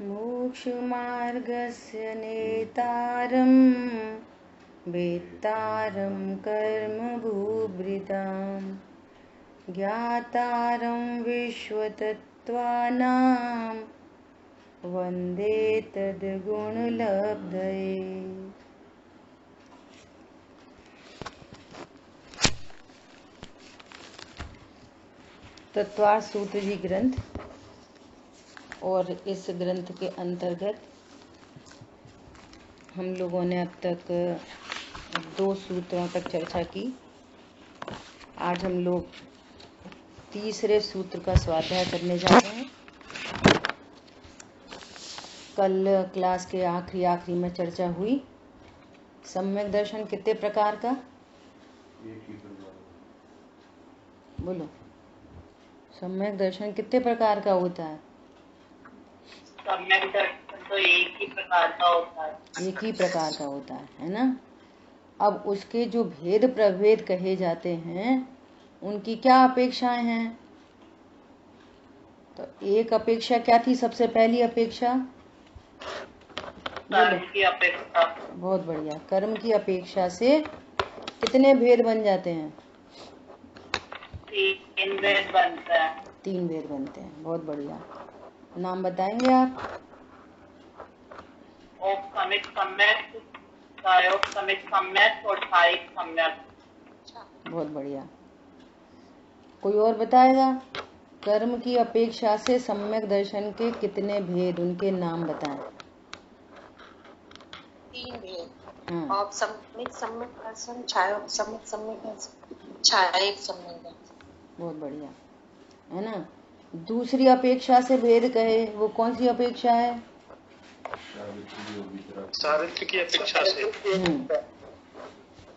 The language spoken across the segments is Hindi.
मोक्षमार्गस्य नेतारं वेत्तारं कर्मभूभृतां ज्ञातारं विश्वतत्त्वानां वन्दे तद्गुणलब्धये। तत्वार्थ सूत्र जी ग्रंथ, और इस ग्रंथ के अंतर्गत हम लोगों ने अब तक 2 सूत्रों तक चर्चा की। आज हम लोग तीसरे सूत्र का स्वाध्याय करने जा रहे हैं। कल क्लास के आखिरी में चर्चा हुई सम्यक दर्शन कितने प्रकार का, बोलो, सम्यक दर्शन कितने प्रकार का होता है? सम्यक दर्शन तो एक ही प्रकार का होता है। एक ही प्रकार का होता है ना। अब उसके जो भेद प्रभेद कहे जाते हैं उनकी क्या अपेक्षाएं हैं? तो एक अपेक्षा क्या थी? सबसे पहली अपेक्षा कर्म की अपेक्षा। बहुत बढ़िया। कर्म की अपेक्षा से कितने भेद बन जाते हैं? 3 भेद बनते हैं। 3 भेद बनते हैं। बहुत बढ़िया। नाम बताएंगे आप? औपसमिक सम्यक, त्रयोपसमिक सम्यक और साहिक सम्यक। बहुत बढ़िया। कोई और बताएगा? कर्म की अपेक्षा से सम्यक दर्शन के कितने भेद, उनके नाम बताएं। 3 भेद। हाँ। औपसमिक सम्यक दर्शन, छायोपसमिक सम्यक दर्शन, छायिक सम्यक दर्शन। बहुत बढ़िया है ना। दूसरी अपेक्षा से भेद कहे, वो कौन सी अपेक्षा है? चारित्र की अपेक्षा से।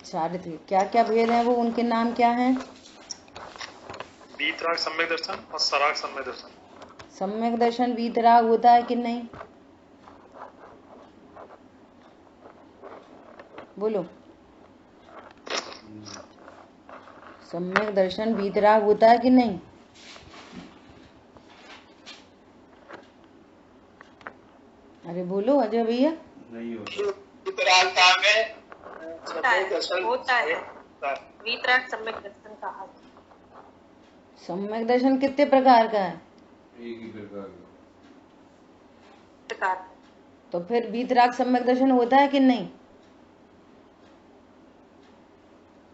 चारित्र। क्या क्या भेद हैं वो, उनके नाम क्या हैं? वीतराग सम्यक दर्शन और सराग सम्यक दर्शन। सम्यक दर्शन वीतराग होता है कि नहीं? बोलो। सम्यक दर्शन वीतराग होता है कि नहीं? अरे बोलो अजय भैया। नहीं होता है। वीतराग सम्यक दर्शन कहा। सम्यक दर्शन कितने प्रकार का है? एक ही प्रकार का। तो फिर वीतराग सम्यक दर्शन होता है कि नहीं?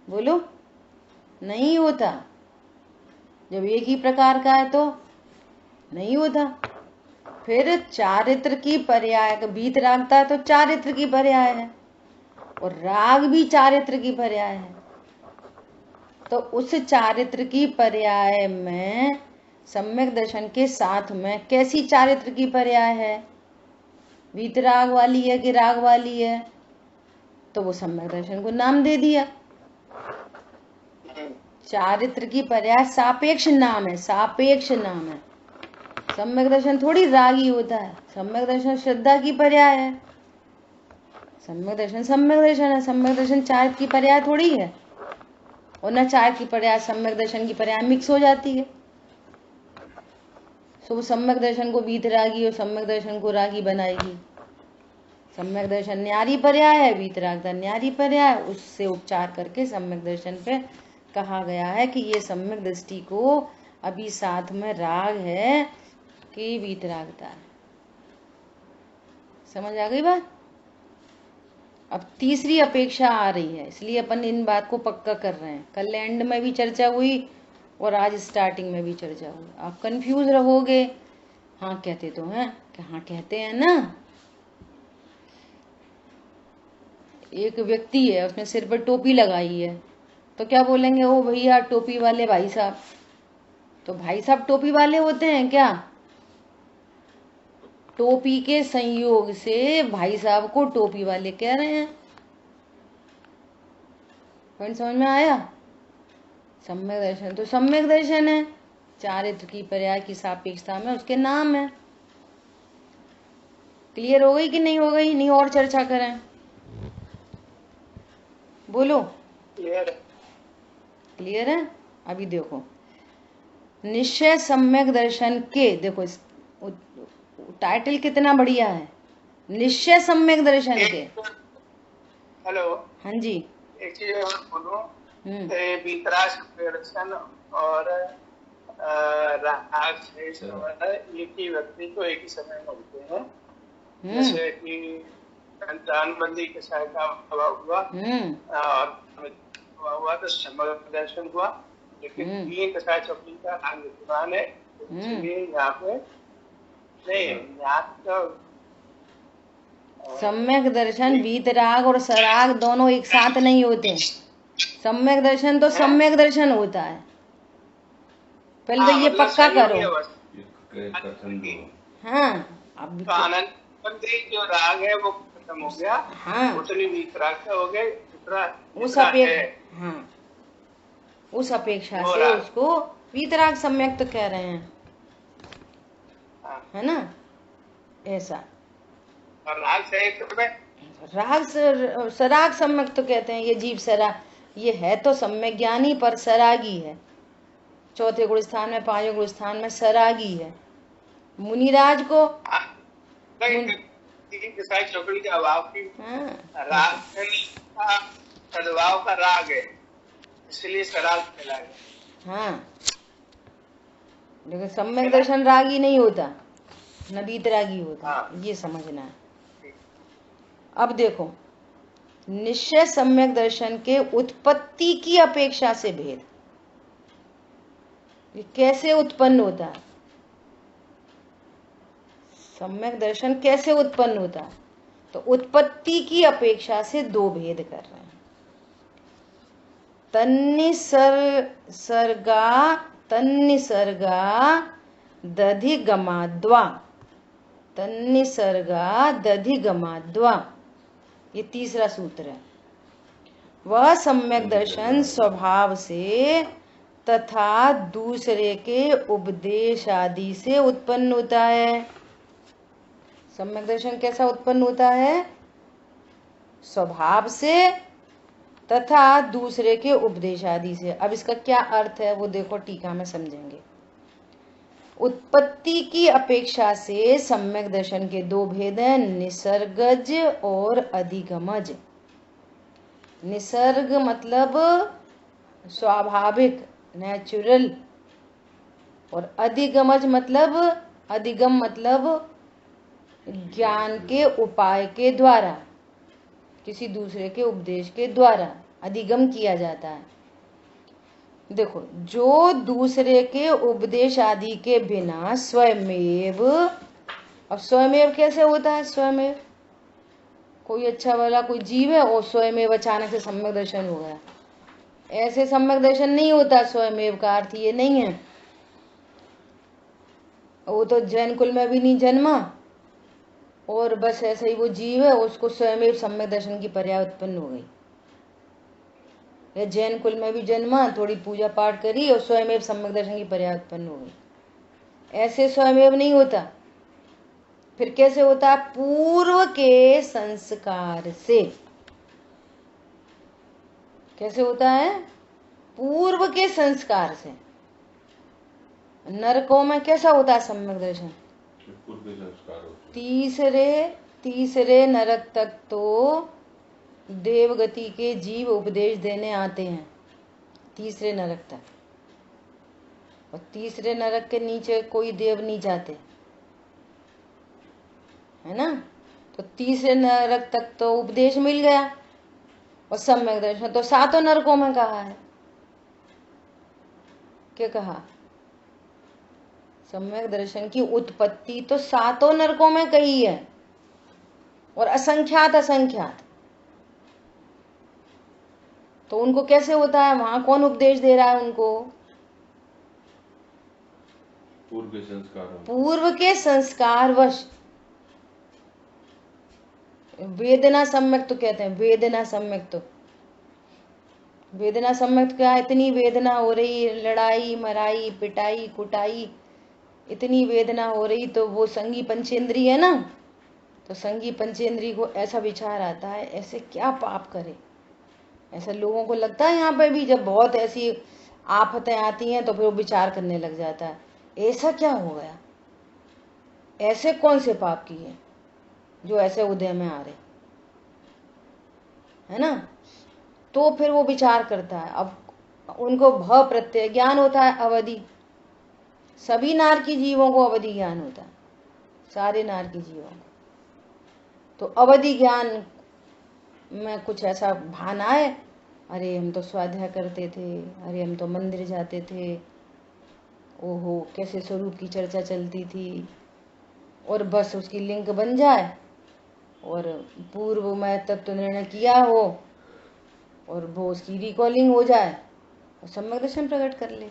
बोलो। नहीं होता। जब एक ही प्रकार का है तो नहीं होता। फिर चारित्र की पर्याय, वीतरागता तो चारित्र की पर्याय है और राग भी चारित्र की पर्याय है। तो उस चारित्र की पर्याय में सम्यक दर्शन के साथ में कैसी चारित्र की पर्याय है? वीतराग वाली है कि राग वाली है? तो वो सम्यक दर्शन को नाम दे दिया। चारित्र की पर्याय सापेक्ष नाम है, सापेक्ष नाम है। सम्यक दर्शन थोड़ी रागी होता है। सम्यक दर्शन श्रद्धा की पर्याय है। सम्यक दर्शन है। सम्यक दर्शन चारित्र की पर्याय थोड़ी है, और न चारित्र की पर्याय सम्यक दर्शन की पर्याय मिक्स हो जाती है। सो सम्यक दर्शन को वीतरागी और सम्यक दर्शन को रागी बनाएगी। सम्यक दर्शन न्यारी पर्याय है, वीतरागता न्यारी पर्याय। उससे उपचार करके सम्यक दर्शन पे कहा गया है कि ये सम्यक दृष्टि को अभी साथ में राग है कि वीतरागता है। समझ आ गई बात? अब तीसरी अपेक्षा आ रही है, इसलिए अपन इन बात को पक्का कर रहे हैं। कल एंड में भी चर्चा हुई और आज स्टार्टिंग में भी चर्चा हुई। आप कंफ्यूज रहोगे। हाँ कहते तो हैं कि हाँ कहते हैं ना। एक व्यक्ति है, उसने सिर पर टोपी लगाई है, तो क्या बोलेंगे? ओ भैया टोपी वाले भाई साहब। तो भाई साहब टोपी वाले होते हैं क्या? टोपी के संयोग से भाई साहब को टोपी वाले कह रहे हैं। पॉइंट समझ में आया? सम्यक दर्शन तो सम्यक दर्शन है, चारित्र की पर्याय की सापेक्षता में उसके नाम है। क्लियर हो गई कि नहीं हो गई? नहीं और चर्चा करें? बोलो। क्लियर है? अभी देखो, निश्चय सम्यक दर्शन के, देखो टाइटल कितना बढ़िया है, निश्चय सम्यक दर्शन के। हेलो, हाँ जी। एक चीज और बोलो, हम्म। वीतराग सम्यक दर्शन और राग शेष एक ही व्यक्ति को एक ही समय में होते हैं। जैसे कि संतानबंदी के साथ का हुआ हुआ तो सम्यक दर्शन हुआ, लेकिन 3 कसाय चौकी का अंग विद्वान है, इसलिए यहाँ पे नहीं, यहाँ तो सम्यक दर्शन वीतराग और सराग दोनों एक साथ नहीं होते। सम्यक दर्शन तो सम्यक दर्शन होता है। पहले तो ये पक्का करो। हाँ, अब तो आनंदबंदी जो राग है वो खत्म हो गया। हाँ, उतनी वीतराग का हो गया, उस अपेक्षा से उसको वीतराग सम्यक तो कह रहे हैं, है ना, ऐसा। और राग सराग सम्यक तो कहते हैं। ये जीव सराग, ये है तो सम्यक ज्ञानी पर सरागी है। चौथे गुण स्थान में, 5वें गुण स्थान में सरागी है। मुनिराज को चौकड़ी के अभाव की राग सद्भाव का राग है, इसलिए सराग कहलाएगा। हाँ, लेकिन सम्यक दर्शन रागी नहीं होता, न वीतरागी होता। ये समझना है। अब देखो, निश्चय सम्यक दर्शन के उत्पत्ति की अपेक्षा से भेद, ये कैसे उत्पन्न होता है, सम्यक दर्शन कैसे उत्पन्न होता है, तो उत्पत्ति की अपेक्षा से 2 भेद कर रहे हैं। तन्निसर्गा दधिगमाद्वा, तन्निसर्गा दधिगमाद्वा, ये तीसरा सूत्र है। वह सम्यक दर्शन स्वभाव से तथा दूसरे के उपदेश आदि से उत्पन्न होता है। सम्यक दर्शन कैसा उत्पन्न होता है? स्वभाव से तथा दूसरे के उपदेश आदि से। अब इसका क्या अर्थ है वो देखो, टीका में समझेंगे। उत्पत्ति की अपेक्षा से सम्यक दर्शन के 2 भेद हैं, निसर्गज और अधिगमज। निसर्ग मतलब स्वाभाविक, नेचुरल, और अधिगमज मतलब, अधिगम मतलब ज्ञान के उपाय के द्वारा, किसी दूसरे के उपदेश के द्वारा अधिगम किया जाता है। देखो, जो दूसरे के उपदेश आदि के बिना स्वयमेव, अब स्वयमेव कैसे होता है? स्वयमेव कोई अच्छा वाला कोई जीव है और स्वयमेव अचानक से सम्यक दर्शन हो गया, ऐसे सम्यक दर्शन नहीं होता। स्वयमेव का अर्थ ये नहीं है, वो तो जैन कुल में भी नहीं जन्मा और बस ऐसे ही वो जीव है, उसको स्वयमेव सम्यक दर्शन की पर्याय उत्पन्न हो गई। या जैन कुल में भी जन्मा, थोड़ी पूजा पाठ करी और स्वयमेव सम्यक दर्शन की पर्याय उत्पन्न हो गई, ऐसे स्वयमेव नहीं होता। फिर कैसे होता? पूर्व के संस्कार से। कैसे होता है? पूर्व के संस्कार से। नरकों में कैसा होता है सम्यक दर्शन? तीसरे नरक तक तो देवगति के जीव उपदेश देने आते हैं, तीसरे नरक तक, और तीसरे नरक के नीचे कोई देव नहीं जाते, है ना। तो तीसरे नरक तक तो उपदेश मिल गया, और सम्यक दर्शन तो 7 नरकों में कहा है। क्या कहा? सम्यक दर्शन की उत्पत्ति तो 7 नरकों में कही है, और असंख्यात असंख्यात। तो उनको कैसे होता है? वहां कौन उपदेश दे रहा है उनको? पूर्व के संस्कार वश। वेदना सम्यक तो कहते हैं, वेदना सम्यक तो, वेदना सम्यक क्या? इतनी वेदना हो रही, लड़ाई मराई पिटाई कुटाई, इतनी वेदना हो रही, तो वो संगी पंचेंद्री है ना, तो संगी पंचेंद्री को ऐसा विचार आता है, ऐसे क्या पाप करे। ऐसा लोगों को लगता है यहाँ पे भी, जब बहुत ऐसी आफतें आती हैं तो फिर वो विचार करने लग जाता है, ऐसा क्या हो गया, ऐसे कौन से पाप किए जो ऐसे उदय में आ रहे, है ना। तो फिर वो विचार करता है। अब उनको भव प्रत्यय ज्ञान होता है अवधि, सभी नारकी जीवों को अवधि ज्ञान होता है, सारे नारकी जीवों को। तो अवधि ज्ञान में कुछ ऐसा भान आए, अरे हम तो स्वाध्याय करते थे, अरे हम तो मंदिर जाते थे, ओहो कैसे स्वरूप की चर्चा चलती थी, और बस उसकी लिंक बन जाए और पूर्व में तत्व निर्णय किया हो और वो उसकी रिकॉलिंग हो जाए और सम्यक दर्शन प्रकट कर ले।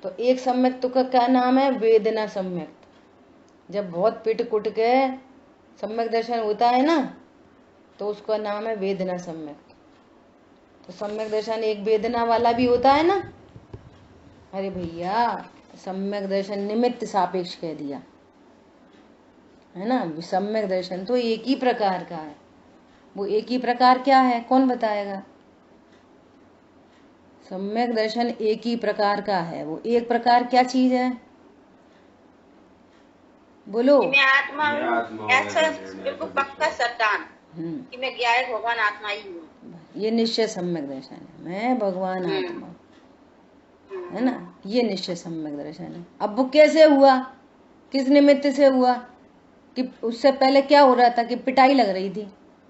तो एक सम्यक्त का क्या नाम है? वेदना सम्यक्त। जब बहुत पिट कुट के सम्यक दर्शन होता है ना, तो उसका नाम है वेदना सम्यक्त। तो सम्यक दर्शन एक वेदना वाला भी होता है ना। अरे भैया सम्यक दर्शन निमित्त सापेक्ष कह दिया है ना। सम्यक दर्शन तो एक ही प्रकार का है। वो एक ही प्रकार क्या है, कौन बताएगा? सम्यक दर्शन एक ही प्रकार का है। वो एक प्रकार क्या चीज है, बोलो। कि मैं आत्मा हूँ, ऐसा बिल्कुल पक्का सत्तान कि मैं ज्ञायक भगवान आत्मा ही हूँ। ये निश्चय सम्यक दर्शन है, मैं भगवान आत्मा, है ना। ये निश्चय सम्यक दर्शन है। अब वो कैसे हुआ, किस निमित्त से हुआ? कि उससे पहले क्या हो रहा था कि पिटाई लग रही थी,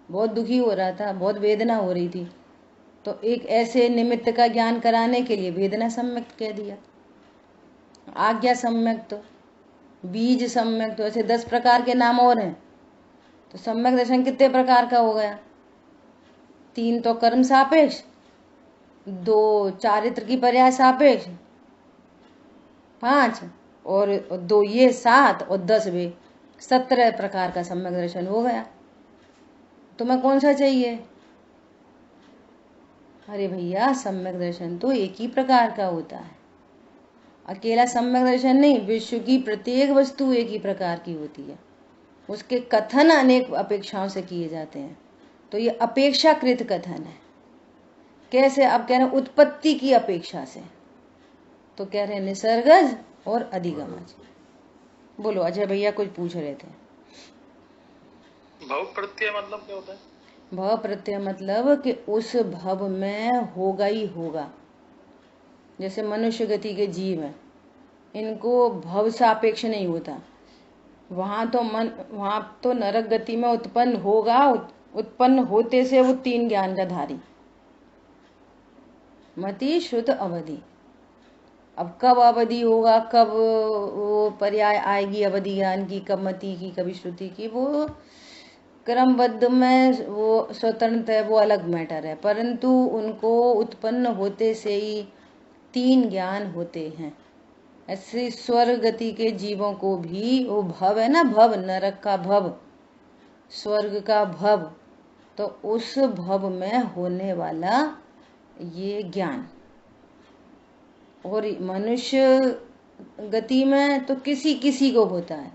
बहुत दुखी हो रहा था, बहुत वेदना हो रही थी। तो एक ऐसे निमित्त का ज्ञान कराने के लिए वेदना सम्यक कह दिया। आज्ञा सम्यक, तो बीज सम्यक, तो ऐसे 10 प्रकार के नाम और हैं। तो सम्यक दर्शन कितने प्रकार का हो गया? 3 तो कर्म सापेक्ष, 2 चारित्र की पर्याय सापेक्ष, 5 और 2 ये 7 और 10 वे 17 प्रकार का सम्यक दर्शन हो गया। तुम्हें कौन सा चाहिए? अरे भैया सम्यक दर्शन तो एक ही प्रकार का होता है। अकेला सम्यक दर्शन नहीं, विश्व की प्रत्येक वस्तु एक ही प्रकार की होती है। उसके कथन अनेक अपेक्षाओं से किए जाते हैं। तो ये अपेक्षाकृत कथन है। कैसे? अब कह रहे हैं उत्पत्ति की अपेक्षा से, तो कह रहे हैं निसर्गज और अधिगमज। बोलो अजय भैया कुछ पूछ रहे थे। भव प्रत्यय मतलब क्या होता है? भव प्रत्यय मतलब कि उस भव में होगा ही होगा। जैसे मनुष्य गति के जीव हैं, इनको भव सापेक्ष नहीं होता। वहां तो नरक गति में उत्पन्न होगा, उत्पन्न होते से वो 3 ज्ञान का धारी, मति श्रुत अवधि। अब कब अवधि होगा, कब वो पर्याय आएगी अवधि ज्ञान की, कब मति की, कभी श्रुति की, वो क्रमबद्ध में वो स्वतंत्र है, वो अलग मैटर है। परंतु उनको उत्पन्न होते से ही 3 ज्ञान होते हैं। ऐसे स्वर्ग गति के जीवों को भी वो भव है ना, भव नरक का भव, स्वर्ग का भव, तो उस भव में होने वाला ये ज्ञान। और मनुष्य गति में तो किसी किसी को होता है,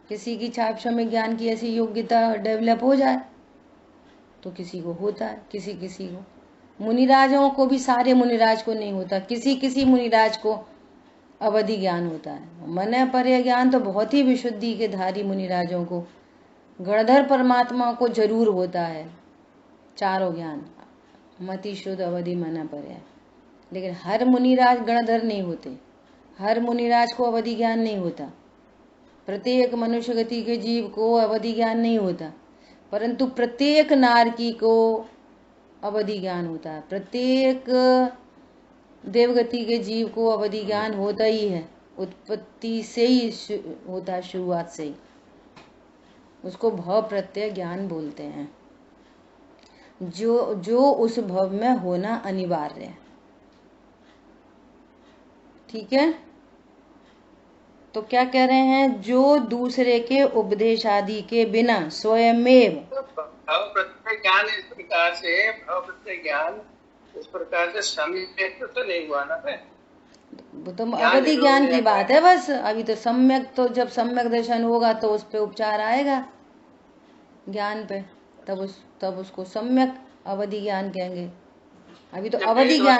किसी की छाप में ज्ञान की ऐसी योग्यता डेवलप हो जाए तो किसी को होता है, किसी किसी को। मुनिराजों को भी सारे मुनिराज को नहीं होता, किसी किसी मुनिराज को अवधि ज्ञान होता है। मन पर्य ज्ञान तो बहुत ही विशुद्धि के धारी मुनिराजों को, गणधर परमात्मा को जरूर होता है चारों ज्ञान, मति शुद्ध अवधि मन पर्य। लेकिन हर मुनिराज गणधर नहीं होते, हर मुनिराज को अवधि ज्ञान नहीं होता, प्रत्येक मनुष्य गति के जीव को अवधि ज्ञान नहीं होता। परंतु प्रत्येक नारकी को अवधि ज्ञान होता है, प्रत्येक देवगति के जीव को अवधि ज्ञान होता ही है। उत्पत्ति से ही होता है, शुरुआत से ही। उसको भव प्रत्यय ज्ञान बोलते हैं, जो उस भव में होना अनिवार्य है। ठीक है। तो क्या कह रहे हैं? जो दूसरे के उपदेश आदि के बिना स्वयमेव भाव प्रत्यय ज्ञान इस प्रकार से, भाव प्रत्यय ज्ञान इस प्रकार से सम्यक तो नहीं हुआ ना है। वो तो अवधि ज्ञान की बात है बस। अभी तो सम्यक, तो जब सम्यक दर्शन होगा तो उस पे उपचार आएगा ज्ञान पे, तब उसको सम्यक अवधि ज्ञान कहेंगे। अभी तो अवधि ज्ञान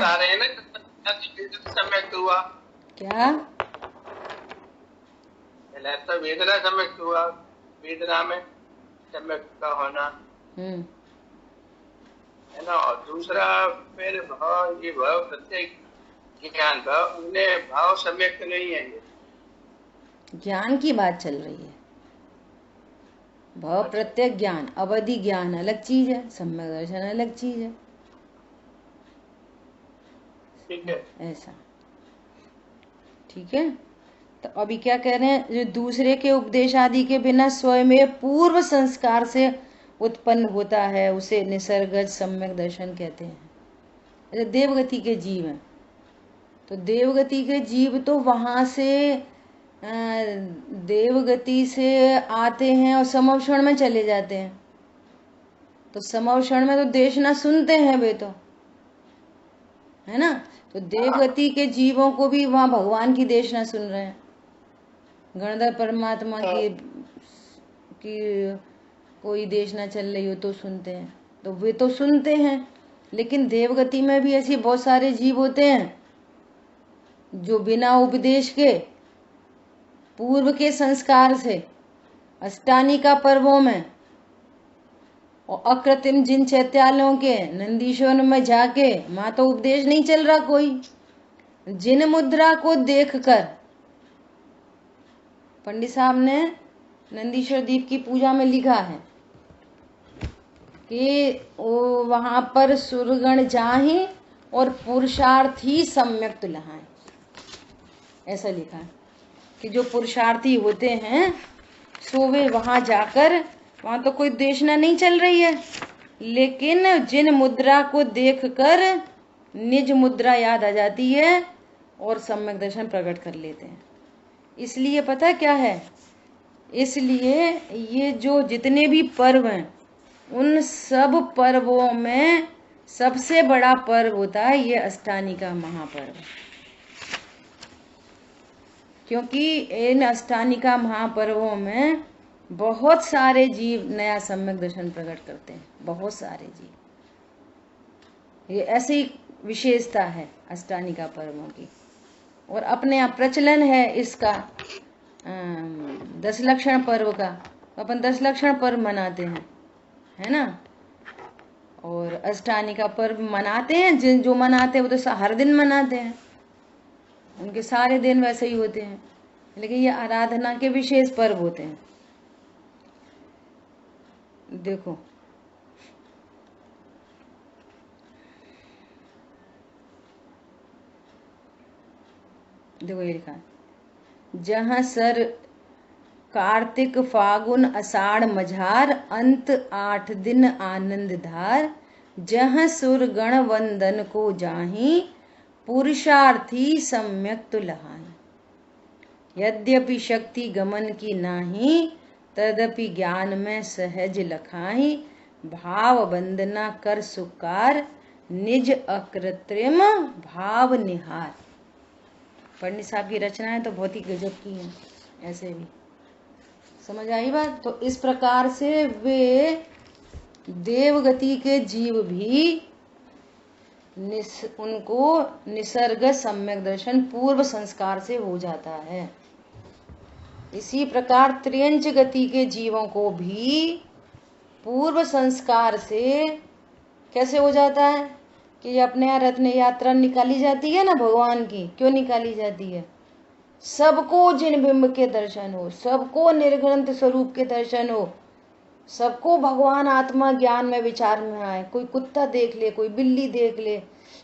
सम्यक हुआ क्या? पहले तो वेदना सम्यक हुआ, वेदना में सम्यक का होना है ना, और दूसरा फिर भाव, ये भाव प्रत्येक ज्ञान भाव, उन्हें भाव सम्यक नहीं है। ये ज्ञान की बात चल रही है। भाव प्रत्येक ज्ञान, अवधि ज्ञान अलग चीज है, सम्यक दर्शन अलग चीज है। ठीक है, ऐसा ठीक है। तो अभी क्या कह रहे हैं, जो दूसरे के उपदेश आदि के बिना स्वयं पूर्व संस्कार से उत्पन्न होता है उसे निसर्गज सम्यक दर्शन कहते हैं। अच्छा, देवगति के जीव हैं, तो देवगति के जीव तो वहां से देवगति से आते हैं और समवक्षण में चले जाते हैं। तो समवक्षण में तो देशना सुनते हैं वे तो, है ना। तो देवगति के जीवों को भी वहां भगवान की देशना सुन रहे हैं, गणधर परमात्मा की कोई देशना चल रही हो तो सुनते हैं, तो वे तो सुनते हैं। लेकिन देवगति में भी ऐसे बहुत सारे जीव होते हैं जो बिना उपदेश के, पूर्व के संस्कार से, अष्टानिका पर्वों में और अकृत्रिम जिन चैत्यालयों के नंदीश्वर में जाके, वहां तो उपदेश नहीं चल रहा कोई, जिन मुद्रा को देखकर पंडित साहब ने नंदीश्वर दीप की पूजा में लिखा है कि वहां पर सुरगण जाहि और पुरुषार्थी सम्यक तुलहाएं, ऐसा लिखा है कि जो पुरुषार्थी होते हैं सो वे वहां जाकर, वहां तो कोई देशना नहीं चल रही है, लेकिन जिन मुद्रा को देखकर निज मुद्रा याद आ जाती है और सम्यक दर्शन प्रकट कर लेते हैं। इसलिए पता क्या है, इसलिए ये जो जितने भी पर्व हैं उन सब पर्वों में सबसे बड़ा पर्व होता है ये अष्टानिका महापर्व, क्योंकि इन अष्टानिका महापर्वों में बहुत सारे जीव नया सम्यक दर्शन प्रकट करते हैं, बहुत सारे जीव। ये ऐसी विशेषता है अष्टानिका पर्वों की। और अपने यहाँ प्रचलन है इसका 10 लक्षण पर्व का, अपन 10 लक्षण पर्व मनाते हैं, है ना। और अष्टानिका पर्व मनाते हैं, जिन जो मनाते हैं वो तो हर दिन मनाते हैं, उनके सारे दिन वैसे ही होते हैं, लेकिन ये आराधना के विशेष पर्व होते हैं। देखो देखो ये लिखा है, जहाँ सर कार्तिक फागुन अषाढ़ मझार अंत 8 दिन आनंद धार, जहाँ सुर गण वंदन को जाहि पुरुषार्थी सम्यक तुलहाई, यद्यपि शक्ति गमन की नाही तदपि ज्ञान में सहज लखाई, भाव वंदना कर सुकार निज अकृत्रिम भाव निहार। पंडित साहब की रचनाएं तो बहुत ही गजब की हैं, ऐसे भी समझ आई बात। तो इस प्रकार से वे देवगति के जीव भी उनको निसर्ग सम्यक दर्शन पूर्व संस्कार से हो जाता है। इसी प्रकार त्रियंच गति के जीवों को भी पूर्व संस्कार से कैसे हो जाता है कि अपने यहाँ रत्न यात्रा निकाली जाती है ना भगवान की, क्यों निकाली जाती है? सबको जिन बिंब के दर्शन हो, सबको निर्ग्रंथ स्वरूप के दर्शन हो, सबको भगवान आत्मा ज्ञान में विचार में आए। कोई कुत्ता देख ले, कोई बिल्ली देख ले,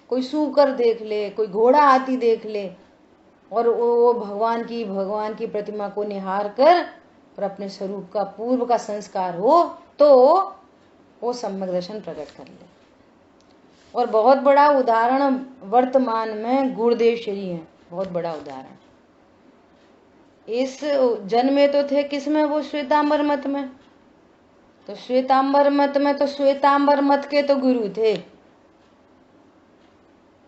कोई सूकर देख ले, कोई घोड़ा हाथी देख ले, और वो भगवान की प्रतिमा को निहार कर और अपने स्वरूप का पूर्व का संस्कार हो तो वो सम्यक दर्शन प्रकट कर ले। और बहुत बड़ा उदाहरण वर्तमान में गुरुदेव श्री है, बहुत बड़ा उदाहरण। इस जन्मे तो थे किसमें? वो श्वेतांबर मत में। तो श्वेतांबर मत में तो श्वेतांबर मत के तो गुरु थे,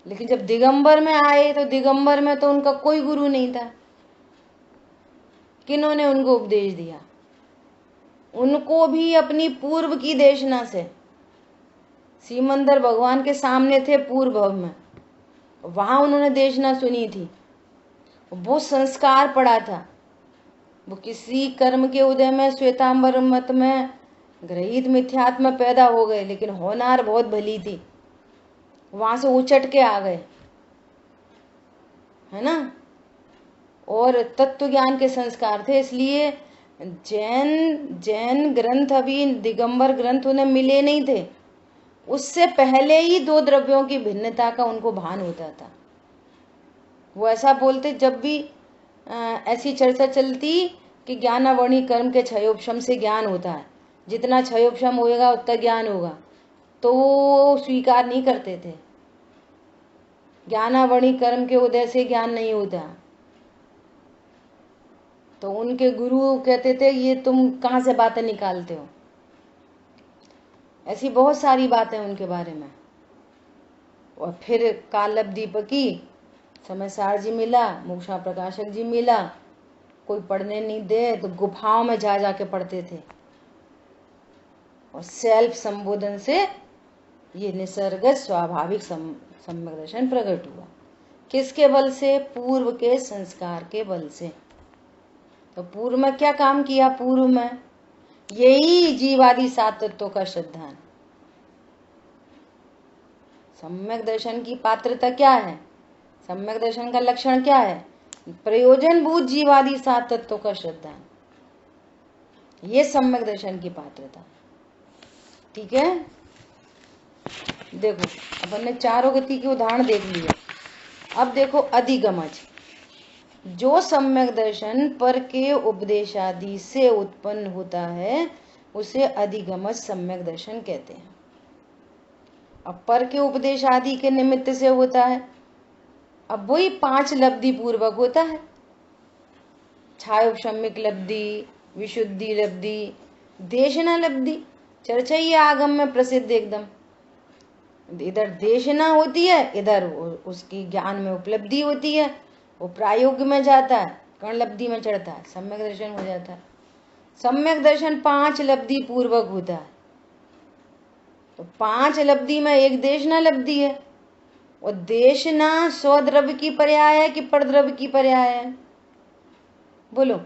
लेकिन जब दिगंबर में आए तो दिगंबर में तो उनका कोई गुरु नहीं था। किन्होंने उनको उपदेश दिया? उनको भी अपनी पूर्व की देशना से। सीमंदर भगवान के सामने थे पूर्व भव में, वहां उन्होंने देशना सुनी थी, वो संस्कार पड़ा था। वो किसी कर्म के उदय में श्वेतांबर मत में ग्रहित मिथ्यात्म पैदा हो गए, लेकिन होनार बहुत भली थी, वहां से उचट के आ गए, है ना। और तत्व ज्ञान के संस्कार थे, इसलिए जैन ग्रंथ अभी दिगंबर ग्रंथ उन्हें मिले नहीं थे, उससे पहले ही दो द्रव्यों की भिन्नता का उनको भान होता था। वो ऐसा बोलते, जब भी ऐसी चर्चा चलती कि ज्ञानावणी कर्म के क्षयोपशम से ज्ञान होता है, जितना क्षयोपशम होएगा उतना ज्ञान होगा, तो वो स्वीकार नहीं करते थे। ज्ञानावणी कर्म के उदय से ज्ञान नहीं होता, तो उनके गुरु कहते थे ये तुम कहाँ से बातें निकालते हो। ऐसी बहुत सारी बातें उनके बारे में। और फिर कालभ दीपकी समयसार जी मिला, मोक्षा प्रकाशक जी मिला, कोई पढ़ने नहीं दे तो गुफाओं में जा जाके पढ़ते थे, और सेल्फ संबोधन से ये निसर्गत स्वाभाविक सम्यक दर्शन प्रकट हुआ। किसके बल से? पूर्व के संस्कार के बल से। तो पूर्व में क्या काम किया? पूर्व में यही जीवादि सात तत्वों का श्रद्धान। सम्यक दर्शन की पात्रता क्या है? सम्यक दर्शन का लक्षण क्या है? प्रयोजनभूत जीवादि सात तत्वों का श्रद्धान, ये सम्यक दर्शन की पात्रता। ठीक है, देखो अपन ने चारों गति के उदाहरण देख लिए। अब देखो अधिगमज, जो सम्यक दर्शन पर के उपदेशादि से उत्पन्न होता है उसे अधिगमज सम्यक दर्शन कहते हैं। अब पर के उपदेश आदि के निमित्त से होता है, अब वही 5 लब्धि पूर्वक होता है। छायोपशमिक लब्धि, विशुद्धि लब्धि, देशना लब्धि। चर्चा ही आगम में प्रसिद्ध एकदम। इधर देशना होती है, इधर उसकी ज्ञान में उपलब्धि होती है, वो प्रायोग में जाता है, कर्ण लब्धि में चढ़ता है, सम्यक दर्शन हो जाता है। सम्यक दर्शन 5 लब्धि पूर्वक होता है। तो 5 लब्धि में एक देशना लब्धि है, और देशना स्वद्रव्य की पर्याय है कि परद्रव्य की पर्याय है? बोलो।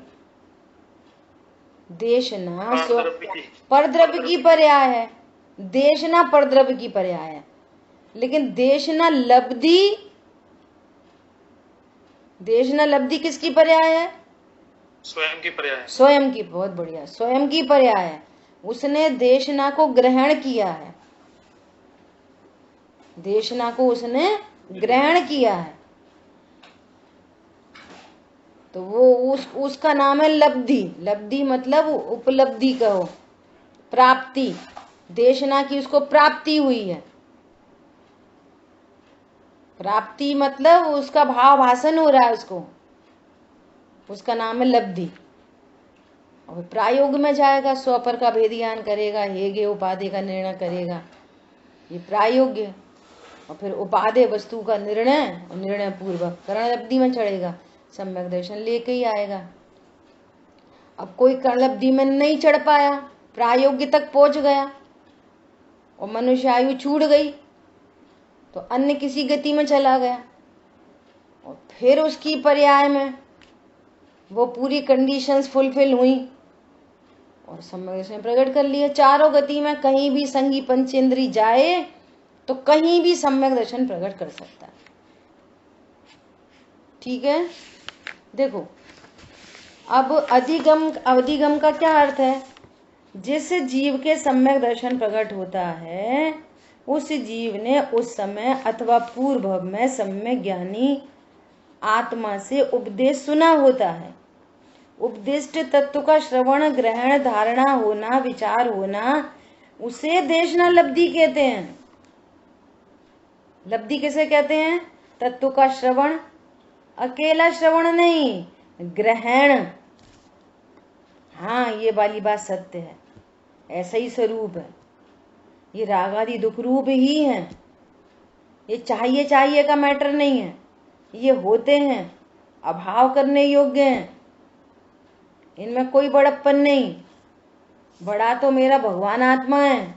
देशना परद्रव्य की पर्याय है, देशना परद्रव्य की पर्याय है, लेकिन देशना लब्धि किसकी पर्याय है? स्वयं की पर्याय। स्वयं की। बहुत बढ़िया, स्वयं की पर्याय है। उसने देशना को ग्रहण किया है, देशना को उसने ग्रहण किया है, तो वो उसका नाम है लब्धि। लब्धि मतलब उपलब्धि कहो, प्राप्ति। देशना की उसको प्राप्ति हुई है। प्राप्ति मतलब उसका भाव भाषण हो रहा है उसको, उसका नाम है लब्धि। और प्रायोग में जाएगा, स्वपर का भेद ज्ञान करेगा, हेगे उपाधि का निर्णय करेगा, ये प्रायोग्य। और फिर उपाधेय वस्तु का निर्णय, और निर्णय पूर्वक कर्ण लब्धि में चढ़ेगा, सम्यक दर्शन लेके ही आएगा। अब कोई कर्ण लब्धि में नहीं चढ़ पाया, प्रायोग्य तक पहुंच गया और मनुष्य आयु छूट गई, तो अन्य किसी गति में चला गया, और फिर उसकी पर्याय में वो पूरी कंडीशंस फुलफिल हुई और सम्यक दर्शन प्रकट कर लिया। चारों गति में कहीं भी संगी पंचेंद्री जाए तो कहीं भी सम्यक दर्शन प्रकट कर सकता है। ठीक है, देखो अब अधिगम का क्या अर्थ है? जिस जीव के सम्यक दर्शन प्रकट होता है उस जीव ने उस समय अथवा पूर्व में सम्यक ज्ञानी आत्मा से उपदेश सुना होता है। उपदिष्ट तत्व का श्रवण, ग्रहण, धारणा होना, विचार होना, उसे देशना लब्धि कहते हैं। लब्धि किसे कहते हैं? तत्व का श्रवण, अकेला श्रवण नहीं, ग्रहण। हाँ, ये वाली बात सत्य है, ऐसा ही स्वरूप है। ये रागादि दुख रूप ही है, ये चाहिए का मैटर नहीं है, ये होते हैं, अभाव करने योग्य हैं, इनमें कोई बड़प्पन नहीं। बड़ा तो मेरा भगवान आत्मा है,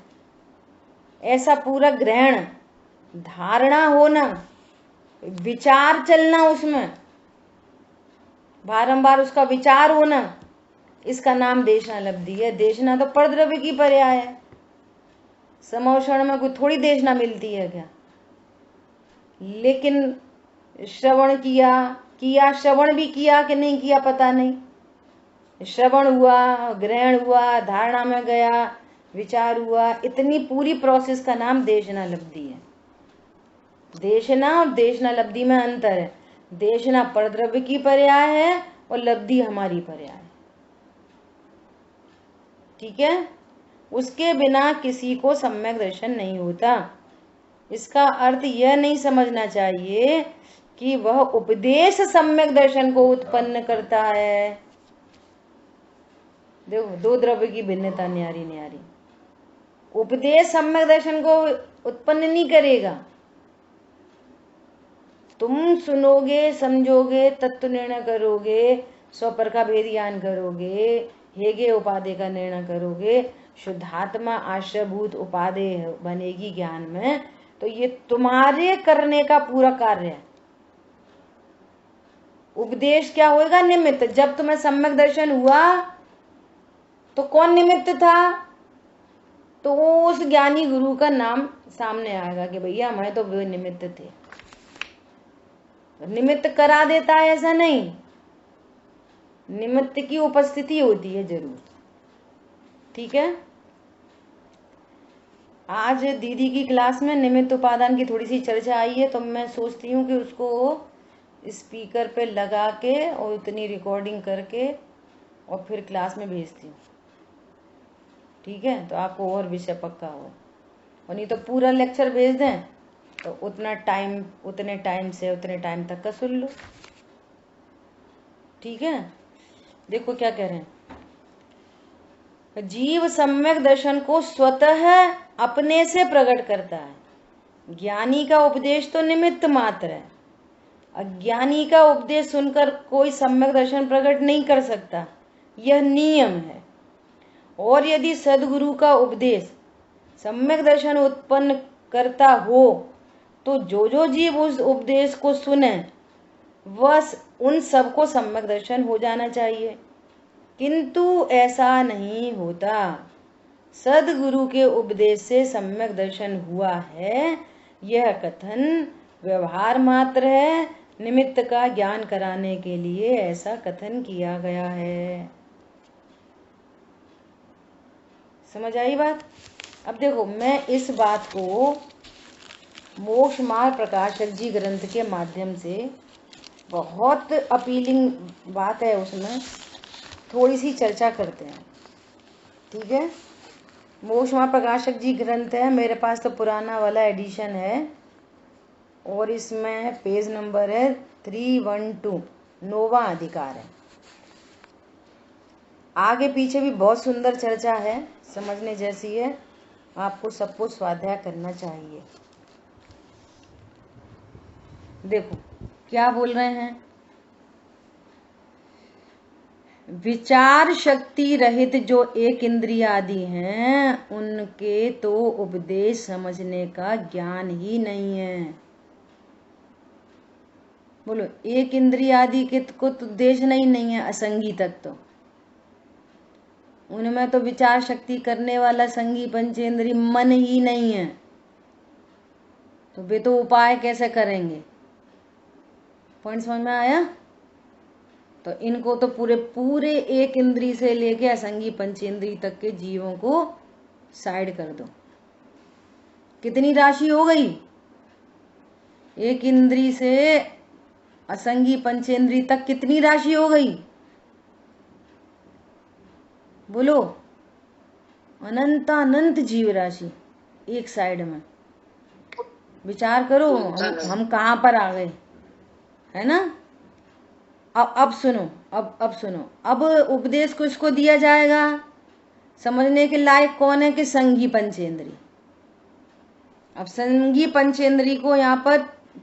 ऐसा पूरा ग्रहण, धारणा होना, विचार चलना, उसमें बारंबार उसका विचार होना, इसका नाम देशना लब्धि है। देशना तो परद्रव्य की पर्याय है। समोषण में कोई थोड़ी देशना मिलती है क्या? लेकिन श्रवण किया श्रवण भी किया कि नहीं किया पता नहीं। श्रवण हुआ, ग्रहण हुआ, धारणा में गया, विचार हुआ, इतनी पूरी प्रोसेस का नाम देशना लब्धि है। देशना और देशना लब्धि में अंतर है। देशना परद्रव्य की पर्याय है और लब्धि हमारी पर्याय है। ठीक है? उसके बिना किसी को सम्यक दर्शन नहीं होता। इसका अर्थ यह नहीं समझना चाहिए कि वह उपदेश सम्यक दर्शन को उत्पन्न करता है। देखो, दो द्रव्य की भिन्नता न्यारी न्यारी। उपदेश सम्यक दर्शन को उत्पन्न नहीं करेगा। तुम सुनोगे, समझोगे, तत्व निर्णय करोगे, स्वपर का भेद ज्ञान करोगे, हेगे उपादेय का निर्णय करोगे, शुद्धात्मा आश्रयभूत उपादेय बनेगी ज्ञान में, तो ये तुम्हारे करने का पूरा कार्य है। उपदेश क्या होएगा? निमित्त। जब तुम्हें सम्यक दर्शन हुआ तो कौन निमित्त था? तो उस ज्ञानी गुरु का नाम सामने आएगा कि भैया मैं तो वे निमित्त थे। निमित्त करा देता है ऐसा नहीं, निमित्त की उपस्थिति होती है जरूर। ठीक है? आज दीदी की क्लास में निमित्त उपादान की थोड़ी सी चर्चा आई है, तो मैं सोचती हूँ कि उसको स्पीकर पे लगा के और उतनी रिकॉर्डिंग करके और फिर क्लास में भेजती हूँ। ठीक है? तो आपको और विषय पक्का हो। और नहीं तो पूरा लेक्चर भेज दें तो उतने टाइम से उतने टाइम तक का सुन लो। ठीक है? देखो क्या कह रहे हैं। जीव सम्यक दर्शन को स्वतः अपने से प्रकट करता है। ज्ञानी का उपदेश तो निमित्त मात्र है। अज्ञानी का उपदेश सुनकर कोई सम्यक दर्शन प्रकट नहीं कर सकता, यह नियम है। और यदि सद्गुरु का उपदेश सम्यक दर्शन उत्पन्न करता हो तो जो जीव उस उपदेश को सुने वह उन सबको सम्यक दर्शन हो जाना चाहिए, किंतु ऐसा नहीं होता। सद्गुरु के उपदेश से सम्यक दर्शन हुआ है, यह कथन व्यवहार मात्र है। निमित्त का ज्ञान कराने के लिए ऐसा कथन किया गया है। समझ आई बात? अब देखो, मैं इस बात को मोक्ष मार्ग प्रकाशक जी ग्रंथ के माध्यम से, बहुत अपीलिंग बात है उसमें, थोड़ी सी चर्चा करते हैं। ठीक है? मोक्ष मार्ग प्रकाशक जी ग्रंथ है, मेरे पास तो पुराना वाला एडिशन है और इसमें पेज नंबर है 312, 9वां अधिकार है। आगे पीछे भी बहुत सुंदर चर्चा है, समझने जैसी है। आपको सबको स्वाध्याय करना चाहिए। देखो क्या बोल रहे हैं। विचार शक्ति रहित जो एक इंद्रिय आदि हैं, उनके तो उपदेश समझने का ज्ञान ही नहीं है। बोलो, एक इंद्रिय आदि के को तो देशना ही नहीं है, असंगी तक तो। उनमें तो विचार शक्ति करने वाला संगी पंचेंद्रिय मन ही नहीं है, तो वे तो उपाय कैसे करेंगे? पॉइंट समझ में आया? तो इनको तो पूरे एक इंद्री से लेके असंगी पंचेंद्रिय तक के जीवों को साइड कर दो। कितनी राशि हो गई? एक इंद्री से असंगी पंचेंद्रिय तक कितनी राशि हो गई? बोलो। अनंत जीव राशि एक साइड में। विचार करो हम कहाँ पर आ गए, है ना? अब सुनो, अब सुनो। अब उपदेश किसको दिया जाएगा? समझने के लायक कौन है कि संगी पंचेंद्री। अब संगी पंचेंद्री को यहाँ पर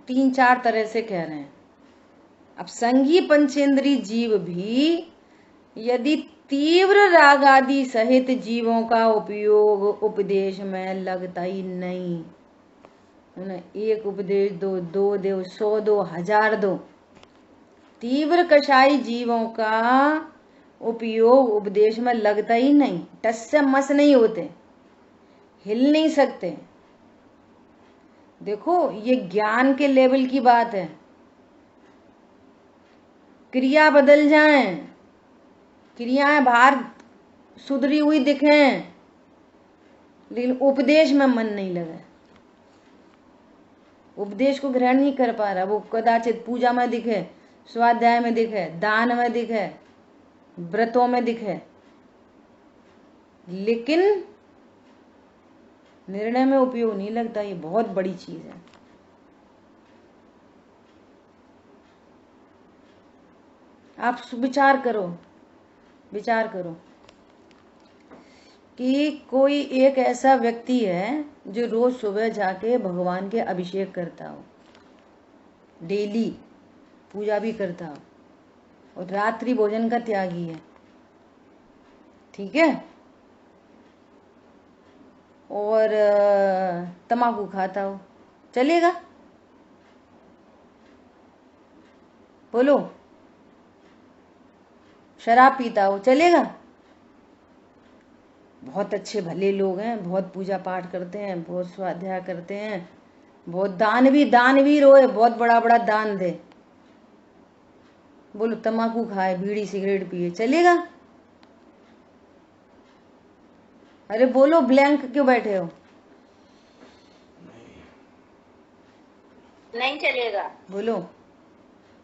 3-4 तरह से कह रहे हैं। अब संगी पंचेंद्री जीव भी यदि तीव्र राग आदि सहित जीवों का उपयोग उपदेश में लगता ही नहीं, उन्हें एक उपदेश दो, 2 दो, 100 दो, 1000 दो, तीव्र कषाई जीवों का उपयोग उपदेश में लगता ही नहीं, टस से मस नहीं होते, हिल नहीं सकते। देखो ये ज्ञान के लेवल की बात है। क्रिया बदल जाएं, क्रियाएं बाहर सुधरी हुई दिखें, लेकिन उपदेश में मन नहीं लगा, उपदेश को ग्रहण नहीं कर पा रहा। वो कदाचित पूजा में दिखे, स्वाध्याय में दिखे, दान में दिखे, व्रतों में दिखे, लेकिन निर्णय में उपयोग नहीं लगता। ये बहुत बड़ी चीज है। आप विचार करो, विचार करो कि कोई एक ऐसा व्यक्ति है जो रोज सुबह जाके भगवान के अभिषेक करता हो, डेली पूजा भी करता हो, और रात्रि भोजन का त्यागी है, ठीक है, और तम्बाकू खाता हो, चलेगा? बोलो। शराब पीता हो, चलेगा? बहुत अच्छे भले लोग हैं, बहुत पूजा पाठ करते हैं, बहुत स्वाध्याय करते हैं, बहुत दानवीर रोए, बहुत बड़ा बड़ा दान दे, बोलो तम्बाकू खाए, बीड़ी सिगरेट पिए, चलेगा? अरे बोलो, ब्लैंक क्यों बैठे हो? नहीं चलेगा। बोलो।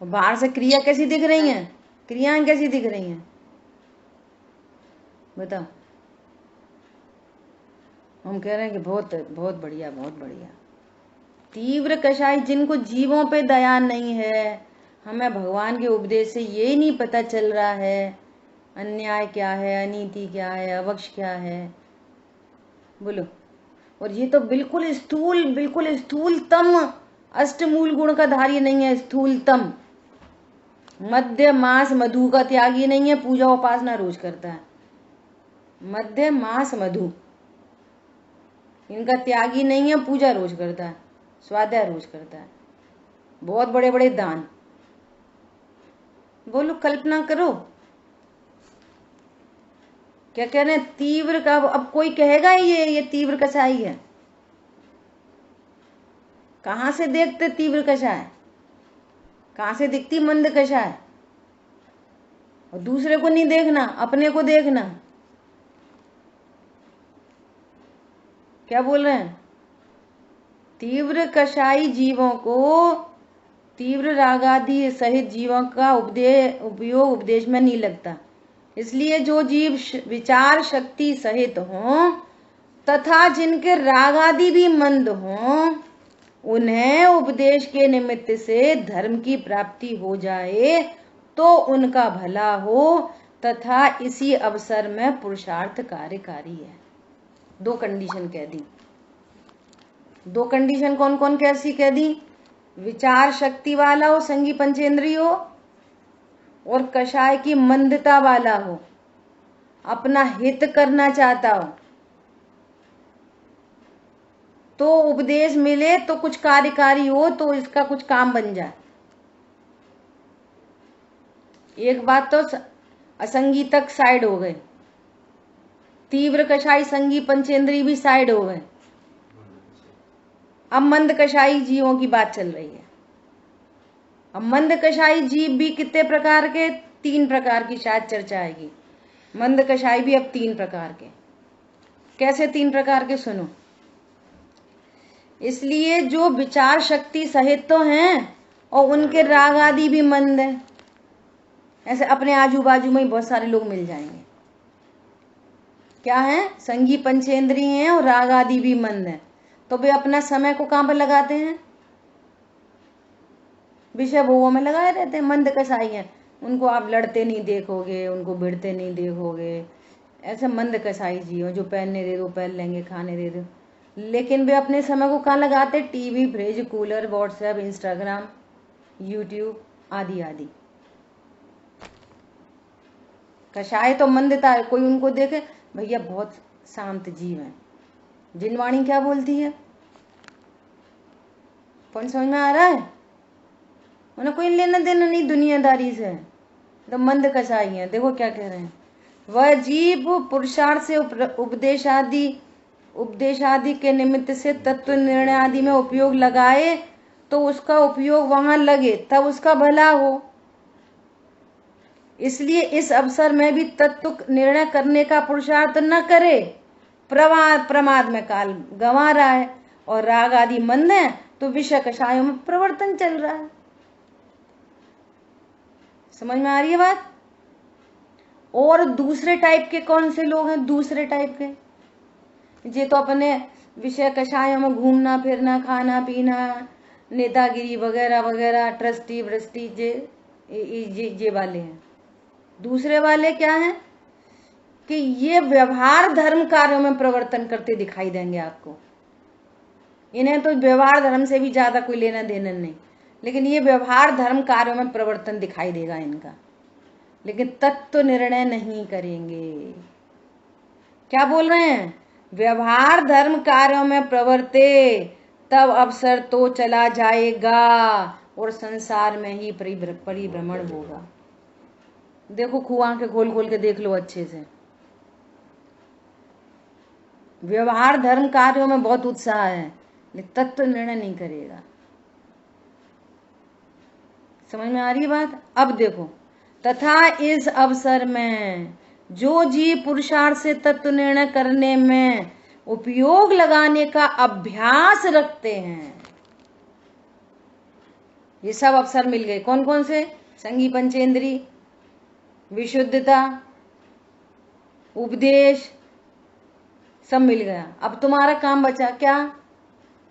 बाहर से क्रिया कैसी दिख रही हैं? क्रियाएं कैसी दिख रही हैं? बताओ। हम कह रहे हैं कि बहुत बहुत बढ़िया, बहुत बढ़िया। तीव्र कषाय, जिनको जीवों पे दया नहीं है, हमें भगवान के उपदेश से ये नहीं पता चल रहा है अन्याय क्या है, अनीति क्या है, अवक्ष क्या है, बोलो। और ये तो बिल्कुल स्थूलतम अष्टमूल गुण का धारी नहीं है, स्थूलतम। मध्य मास मधु का त्यागी नहीं है, पूजा उपासना रोज करता है। मध्य मास मधु इनका त्यागी नहीं है, पूजा रोज करता है, स्वाध्याय रोज करता है, बहुत बड़े बड़े दान। बोलो, कल्पना करो। क्या कह रहे हैं? तीव्र का, अब कोई कहेगा ये तीव्र कषाय है? कहां से देखते तीव्र कषाय? कहां से दिखती मंद कषाय? और दूसरे को नहीं देखना, अपने को देखना। क्या बोल रहे हैं? तीव्र कषाई जीवों को, तीव्र रागादि सहित जीवों का उपयोग उपदेश में नहीं लगता। इसलिए जो जीव विचार शक्ति सहित हों तथा जिनके रागादि भी मंद हों, उन्हें उपदेश के निमित्त से धर्म की प्राप्ति हो जाए तो उनका भला हो, तथा इसी अवसर में पुरुषार्थ कार्यकारी है। दो कंडीशन कह दी। दो कंडीशन कौन कौन कैसी कह दी? विचार शक्ति वाला हो, संगी पंचेंद्रिय हो, और कषाय की मंदता वाला हो, अपना हित करना चाहता हो, तो उपदेश मिले तो कुछ कार्यकारी हो, तो इसका कुछ काम बन जाए। एक बात तो असंगी तक साइड हो गए, तीव्र कषाई संगी पंचेंद्रिय भी साइड हो गए, अब मंद कषाई जीवों की बात चल रही है। अब मंद कषाई जीव भी कितने प्रकार के? 3 प्रकार की शायद चर्चा आएगी। मंद कषाई भी अब 3 प्रकार के। कैसे 3 प्रकार के? सुनो। इसलिए जो विचार शक्ति सहित तो हैं और उनके राग आदि भी मंद है, ऐसे अपने आजू बाजू में ही बहुत सारे लोग मिल जाएंगे। क्या है? संगी पंचेंद्रिय हैं और राग आदि भी मंद है, तो वे अपना समय को कहां पर लगाते हैं? विषय भोगों में लगाए रहते हैं। मंद कषाई हैं, उनको आप लड़ते नहीं देखोगे, उनको भिड़ते नहीं देखोगे। ऐसे मंद कषाई जीव जो पहनने दे दो पहन लेंगे, खाने दे दो, लेकिन वे अपने समय को कहाँ लगाते? TV, fridge, cooler, WhatsApp, Instagram, YouTube आदि आदि। कषाय तो मंदता है, कोई उनको देखे भैया बहुत शांत जीव है। जिनवाणी क्या बोलती है? कौन समझ में आ रहा है? उन्हें कोई लेना देना नहीं दुनियादारी से, तो मंद कसाई है। देखो क्या कह रहे हैं, वह जीव पुरुषार्थ से उपदेश आदि के निमित्त से तत्व निर्णय आदि में उपयोग लगाए तो उसका उपयोग वहां लगे, तब उसका भला हो। इसलिए इस अवसर में भी तत्व निर्णय करने का पुरुषार्थ न करे, प्रमाद में काल गंवा रहा है और राग आदि मंद है तो विषय कषायों में प्रवर्तन चल रहा है। समझ में आ रही है बात? और दूसरे टाइप के कौन से लोग हैं? दूसरे टाइप के ये तो अपने विषय कषायों में घूमना फिरना, खाना पीना, नेतागिरी वगैरह वगैरह, ट्रस्टी व्रस्टी, ये वाले हैं। दूसरे वाले क्या हैं कि ये व्यवहार धर्म कार्यों में प्रवर्तन करते दिखाई देंगे आपको। इन्हें तो व्यवहार धर्म से भी ज्यादा कोई लेना देना नहीं, लेकिन ये व्यवहार धर्म कार्यों में प्रवर्तन दिखाई देगा इनका, लेकिन तत्व निर्णय नहीं करेंगे। क्या बोल रहे हैं? व्यवहार धर्म कार्यों में प्रवर्ते तब अवसर तो चला जाएगा और संसार में ही परिभ्रमण होगा। देखो खूब आंखें खोल खोल के देख लो अच्छे से। व्यवहार धर्म कार्यों में बहुत उत्साह है, लेकिन तत्व निर्णय नहीं करेगा। समझ में आ रही बात? अब देखो, तथा इस अवसर में जो जीव पुरुषार्थ से तत्व निर्णय करने में उपयोग लगाने का अभ्यास रखते हैं, ये सब अवसर मिल गए। कौन कौन से? संगी पंचेंद्री, विशुद्धता, उपदेश, सब मिल गया। अब तुम्हारा काम बचा क्या?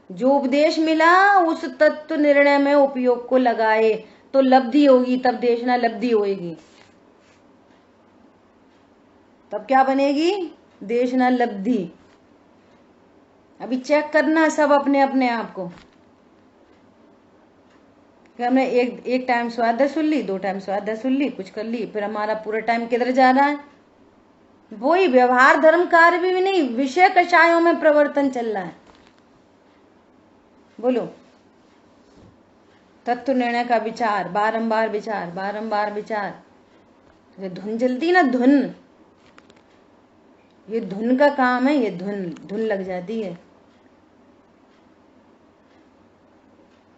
जो उपदेश मिला उस तत्व निर्णय में उपयोग को लगाए तो लब्धि होगी, तब देशना लब्धि होगी। तब क्या बनेगी? देशना लब्धि। अभी चेक करना सब अपने अपने आप को कि हमने एक टाइम स्वाध्याय सुन ली, 2 टाइम स्वाध्याय सुन ली, कुछ कर ली, फिर हमारा पूरा टाइम किधर जा रहा है? वही व्यवहार धर्म कार्य भी नहीं, विषय कषायों में प्रवर्तन चल रहा है। बोलो, तत्व निर्णय का विचार, बारंबार विचार, बारंबार विचार। तो धुन जलती ना, धुन, ये धुन का काम है। ये धुन लग जाती है।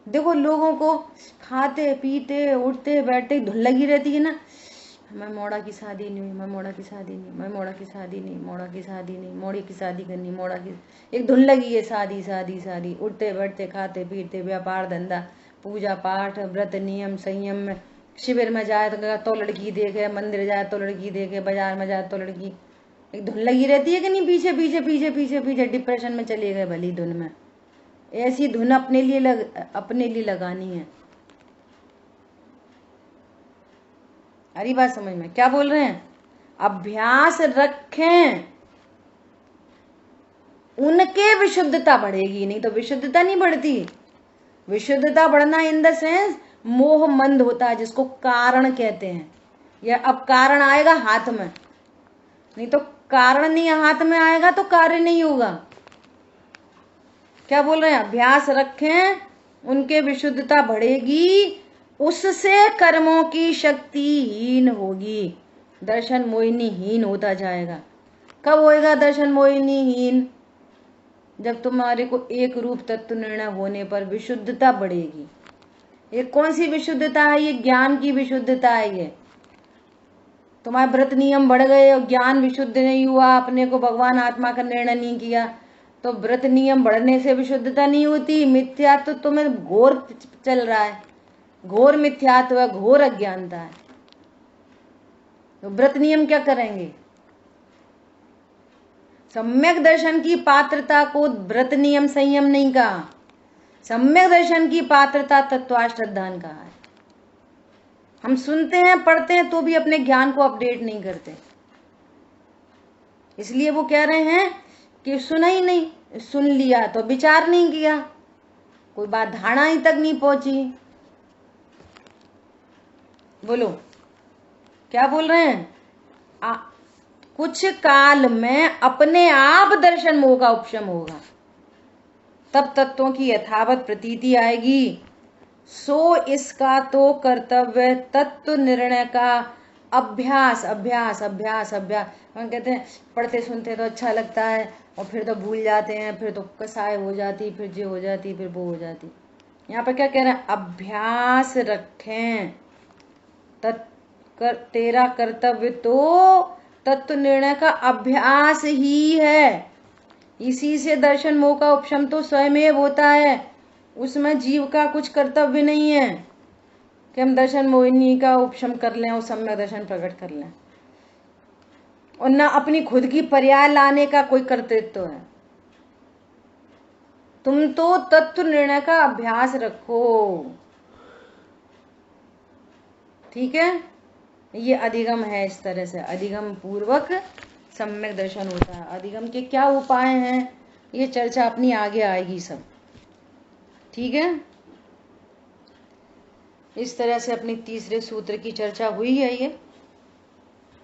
देखो लोगों को खाते पीते उठते बैठते धुन लगी रहती है ना, मैं मोड़ा की शादी नहीं हुई, मैं मोड़ा की शादी नहीं, मैं मोड़ा की शादी नहीं, मोड़ा की शादी नहीं, मोड़ी की शादी करनी, मोड़ा की, एक धुन लगी है, शादी शादी शादी। उठते बैठते खाते पीते, व्यापार धंधा, पूजा पाठ, व्रत नियम संयम में, शिविर में जाए तो लड़की देखे, मंदिर जाए तो लड़की देखे, बाजार में जाए तो लड़की, एक धुन लगी रहती है कि नहीं? पीछे पीछे पीछे पीछे पीछे डिप्रेशन में चले गए भली धुन में। ऐसी धुन अपने लिए लगानी है। अरे बात समझ में? क्या बोल रहे हैं? अभ्यास रखें, उनके विशुद्धता बढ़ेगी, नहीं तो विशुद्धता नहीं बढ़ती। विशुद्धता बढ़ना इन द सेंस मोह मंद होता है, जिसको कारण कहते हैं। या अब कारण आएगा हाथ में, नहीं तो कारण नहीं हाथ में आएगा तो कार्य नहीं होगा। क्या बोल रहे हैं? अभ्यास रखें, उनके विशुद्धता बढ़ेगी, उससे कर्मों की शक्ति हीन होगी, दर्शन मोहिनी हीन होता जाएगा। कब होएगा दर्शन मोहिनी हीन? जब तुम्हारे को एक रूप तत्व निर्णय होने पर विशुद्धता बढ़ेगी। ये कौन सी विशुद्धता है? ये ज्ञान की विशुद्धता है। ये तुम्हारे व्रत नियम बढ़ गए और ज्ञान विशुद्ध नहीं हुआ, अपने को भगवान आत्मा का निर्णय नहीं किया, तो व्रत नियम बढ़ने से विशुद्धता नहीं होती। मिथ्यात्व तो तुम्हें घोर चल रहा है, घोर मिथ्यात्व है, घोर अज्ञानता है। तो व्रत नियम क्या करेंगे? सम्यक दर्शन की पात्रता को व्रत नियम संयम नहीं कहा, सम्यक दर्शन की पात्रता तत्वाश्रद्धान कहा है। हम सुनते हैं पढ़ते हैं तो भी अपने ज्ञान को अपडेट नहीं करते, इसलिए वो कह रहे हैं कि सुना ही नहीं, सुन लिया तो विचार नहीं किया, कोई बात धारणा ही तक नहीं पहुंची। बोलो क्या बोल रहे हैं? कुछ काल में अपने आप दर्शन मोह का उपशम होगा, तब तत्वों की यथावत प्रतीति आएगी। सो इसका तो कर्तव्य तत्व निर्णय का अभ्यास अभ्यास अभ्यास अभ्यास। हम कहते हैं पढ़ते सुनते तो अच्छा लगता है और फिर तो भूल जाते हैं, फिर तो कसाय हो जाती, फिर ये हो जाती, फिर वो हो जाती। यहाँ पर क्या कह रहे हैं? अभ्यास रखें। तेरा कर्तव्य तो तत्व निर्णय का अभ्यास ही है। इसी से दर्शन मोह का उपशम तो स्वयं होता है, उसमें जीव का कुछ कर्तव्य नहीं है कि हम दर्शन मोहिनी का उपशम कर लें और सम्यक दर्शन प्रकट कर लें, और ना अपनी खुद की पर्याय लाने का कोई कर्तृत्व है। तुम तो तत्व निर्णय का अभ्यास रखो, ठीक है। ये अधिगम है, इस तरह से अधिगम पूर्वक सम्यक दर्शन होता है। अधिगम के क्या उपाय हैं ये चर्चा अपनी आगे आएगी सब, ठीक है। इस तरह से अपनी तीसरे सूत्र की चर्चा हुई है, ये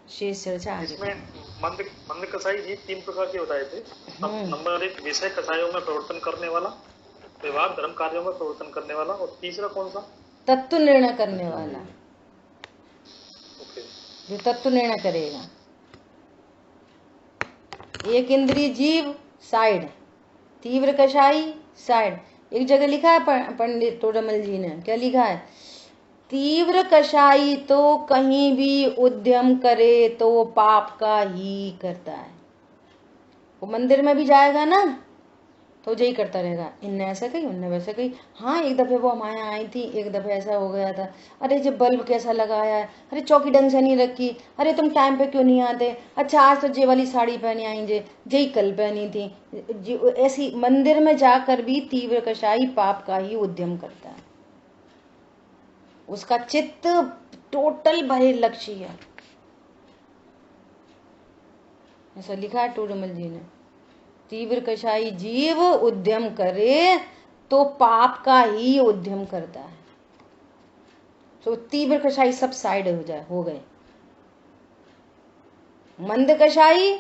शेष चर्चा आगे। इसमें मंद कसाई जी 3 प्रकार के बताए थे। नंबर 1 विषय कसायों में प्रवर्तन करने वाला, विवाह धर्म कार्यों में प्रवर्तन करने वाला, और तीसरा कौन सा? तत्व निर्णय करने वाला। ओके। जो तत्व निर्णय करेगा। एक इंद्रिय जीव साइड, तीव्र कषाई साइड। एक जगह लिखा है पंडित तोड़मल जी ने, क्या लिखा है? तीव्र कषाई तो कहीं भी उद्यम करे तो वो पाप का ही करता है। वो मंदिर में भी जाएगा ना तो यही करता रहेगा, इनने ऐसा कही, उनने वैसा कही। हाँ, एक दफे वो हमारे यहाँ आई थी, एक दफे ऐसा हो गया था, अरे जो बल्ब कैसा लगाया है, अरे चौकी ढंग से नहीं रखी, अरे तुम टाइम पे क्यों नहीं आते, अच्छा आज तो जे वाली साड़ी पहनी आई, जे कल पहनी थी। ऐसी मंदिर में जाकर भी तीव्र कषाई पाप का ही उद्यम करता है। उसका चित्त टोटल बहिर्लक्ष्य है, ऐसा लिखा है टोडरमल जी ने। तीव्र कषाई जीव उद्यम करे तो पाप का ही उद्यम करता है। तो तीव्र कषाई सब साइड हो गए। मंद कषाई,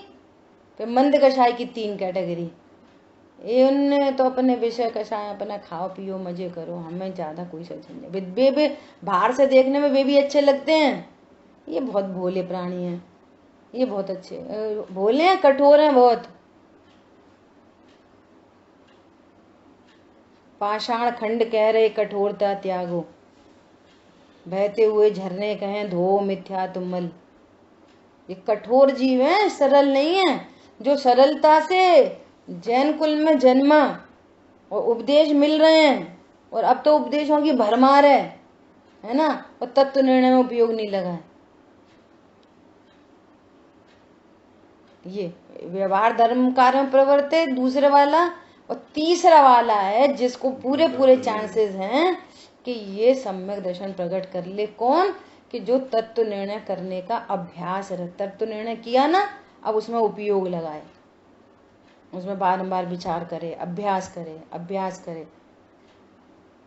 फिर मंद कषाई की 3 कैटेगरी। इनने तो अपने विषय कषाय, अपना खाओ पियो मजे करो, हमें ज्यादा कोई सजन नहीं। वे बाहर से देखने में वे भी अच्छे लगते हैं, ये बहुत भोले प्राणी हैं, ये बहुत अच्छे भोले हैं, कठोर हैं बहुत। पाषाण खंड कह रहे कठोरता त्यागो, बहते हुए झरने कहें धो मिथ्या तुमल। ये कठोर जीव हैं, सरल नहीं है। जो सरलता से जैन कुल में जन्मा और उपदेश मिल रहे हैं, और अब तो उपदेशों की भरमार है ना, और तत्व निर्णय में उपयोग नहीं लगा है। ये व्यवहार धर्म कार्य में प्रवर्ते दूसरे वाला, और तीसरा वाला है जिसको पूरे चांसेस हैं कि ये सम्यक दर्शन प्रकट कर ले। कौन? कि जो तत्व निर्णय करने का अभ्यास है। तत्व निर्णय किया ना, अब उसमें उपयोग लगाए, उसमें बारंबार विचार करे, अभ्यास करे।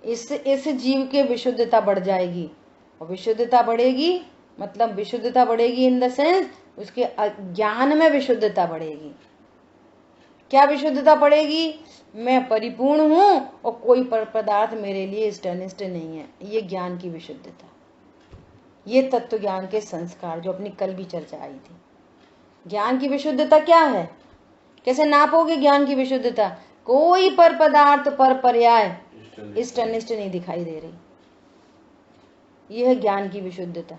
इस जीव के विशुद्धता बढ़ जाएगी, और विशुद्धता बढ़ेगी मतलब विशुद्धता बढ़ेगी इन द सेंस उसके ज्ञान में विशुद्धता बढ़ेगी। क्या विशुद्धता बढ़ेगी? मैं परिपूर्ण हूं और कोई पदार्थ मेरे लिए इष्टनिष्ट नहीं है, ये ज्ञान की विशुद्धता। ये तत्व ज्ञान के संस्कार जो अपनी कल भी चर्चा आई थी। ज्ञान की विशुद्धता क्या है? कैसे नापोगे ज्ञान की विशुद्धता? कोई पर पदार्थ पर पर्याय इष्ट अनिष्ट नहीं दिखाई दे रही। यह है ज्ञान की विशुद्धता।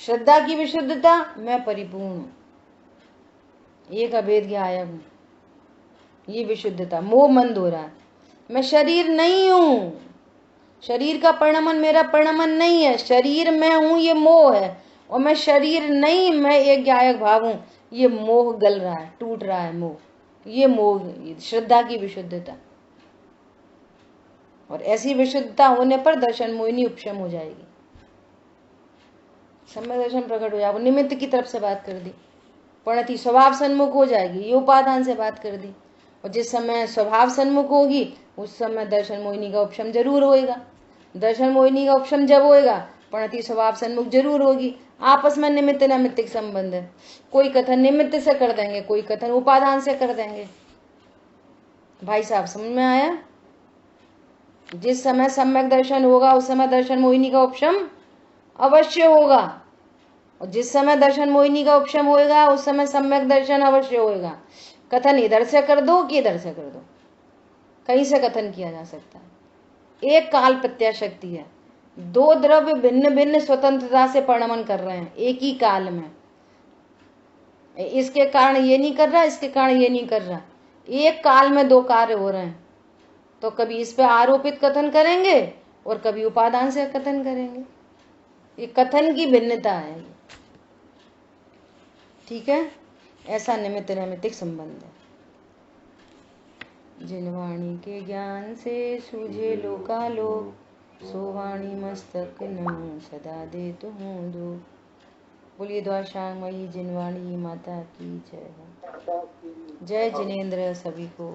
श्रद्धा की विशुद्धता, मैं परिपूर्ण हूं, एक अभेद गायब हूं, ये विशुद्धता। मोह मंद हो रहा है, मैं शरीर नहीं हूं, शरीर का परिणमन मेरा परिणमन नहीं है, शरीर मैं हूं, ये मोह है। और मैं शरीर नहीं, मैं एक गायक भाव हूं, ये मोह गल रहा है, टूट रहा है मोह, ये मोह, श्रद्धा की विशुद्धता। और ऐसी विशुद्धता होने पर दर्शन मोहिनी उपशम हो जाएगी, सम्यक दर्शन प्रकट हो जाएगा। निमित्त की तरफ से बात कर दी, प्रणति स्वभाव सन्मुख हो जाएगी, ये उपादान से बात कर दी। और जिस समय स्वभाव सन्मुख होगी उस समय दर्शन मोहिनी का उपशम जरूर होएगा। दर्शन मोहिनी का उपशम जब होएगा, प्रणति स्वभाव सन्मुख जरूर होगी। आपस में निमित्त नैमित्तिक संबंध है, कोई कथन निमित्त से कर देंगे, कोई कथन उपादान से कर देंगे। भाई साहब समझ में आया? जिस समय सम्यक दर्शन होगा उस समय दर्शन मोहिनी का उपशम अवश्य होगा। और जिस समय दर्शन मोहिनी का उपशम होएगा उस समय सम्यक दर्शन अवश्य होएगा। कथन इधर से कर दो कि इधर से कर दो, कहीं से कथन किया जा सकता है। एक काल प्रत्याशक्ति है, दो द्रव्य भिन्न भिन्न स्वतंत्रता से परिणमन कर रहे हैं एक ही काल में। इसके कारण ये नहीं कर रहा, इसके कारण ये नहीं कर रहा, एक काल में दो कार्य हो रहे हैं। तो कभी इस पे आरोपित कथन करेंगे और कभी उपादान से कथन करेंगे। ये कथन की भिन्नता है, ठीक है। ऐसा निमित्त नैमित्तिक संबंध है। जिन वाणी के ज्ञान से सूझे लोकालोक, सो वाणी मस्तक नमो सदा दे तुम दो। बोलिए द्वारकामयी जिनवाणी माता की जय। जय जिनेन्द्र सभी को।